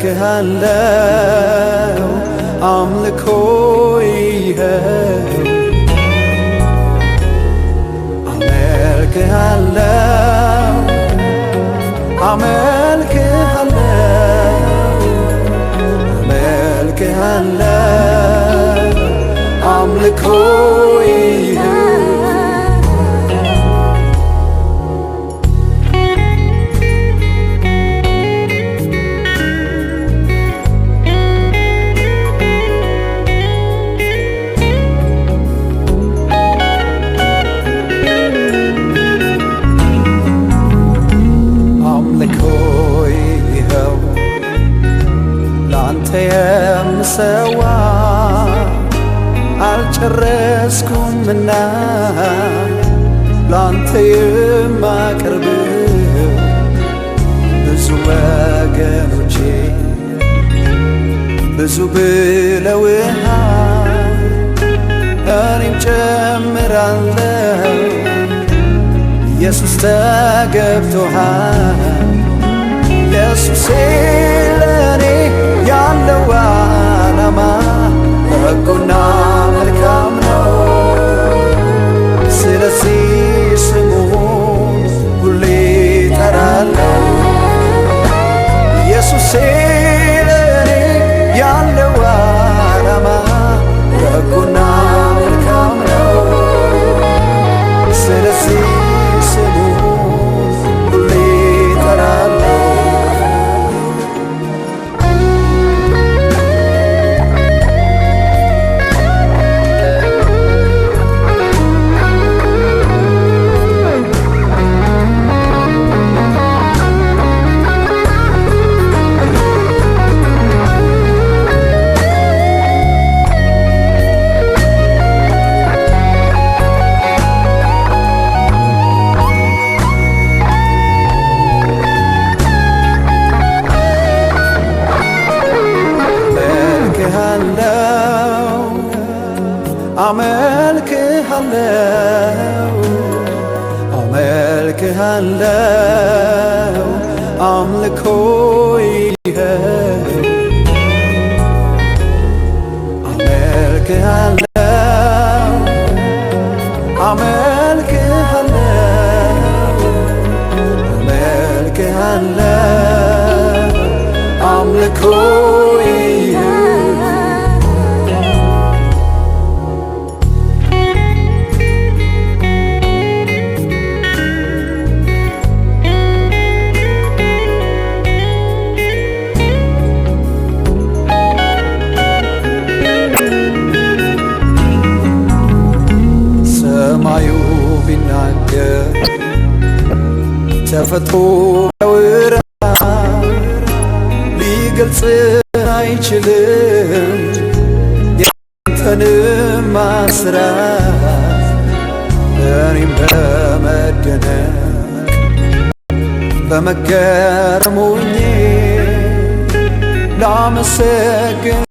አመልክሃለሁ አምልኮዬ አመልክሃለሁ አመልክሃለሁ አምልኮዬ የምሰዋ አልጨረስኩምና ላንተ የማቀርበው ብዙ ወገኖቼ ብዙ ብለውሃል እኔም ጨምራለሁ ኢየሱስ ተገብቶሃል ኢየሱሴ ለኔ ያለው ዓላማ በጎና መልካም ነው። ስለዚህ ስሙን ሁሌ እጠራለሁ ኢየሱሴ ለኔ ያለው ዓላማ በጎና መልካም ነው። ስለዚህ ስሙን ሁሌ እጠራለሁ አመልክሃለሁ አመልክሃለሁ አምልኮዬ አመልክሃለሁ አመልክሃለሁ አመልክሃለሁ አምልኮዬ ሰማዩ ቢናገር ተፈጥሮ ያወራ ሊገልጽ አይችልም ያንተንም ማስራት እኔም በመደነቅ በመገረም ሆኜ ላመሰግን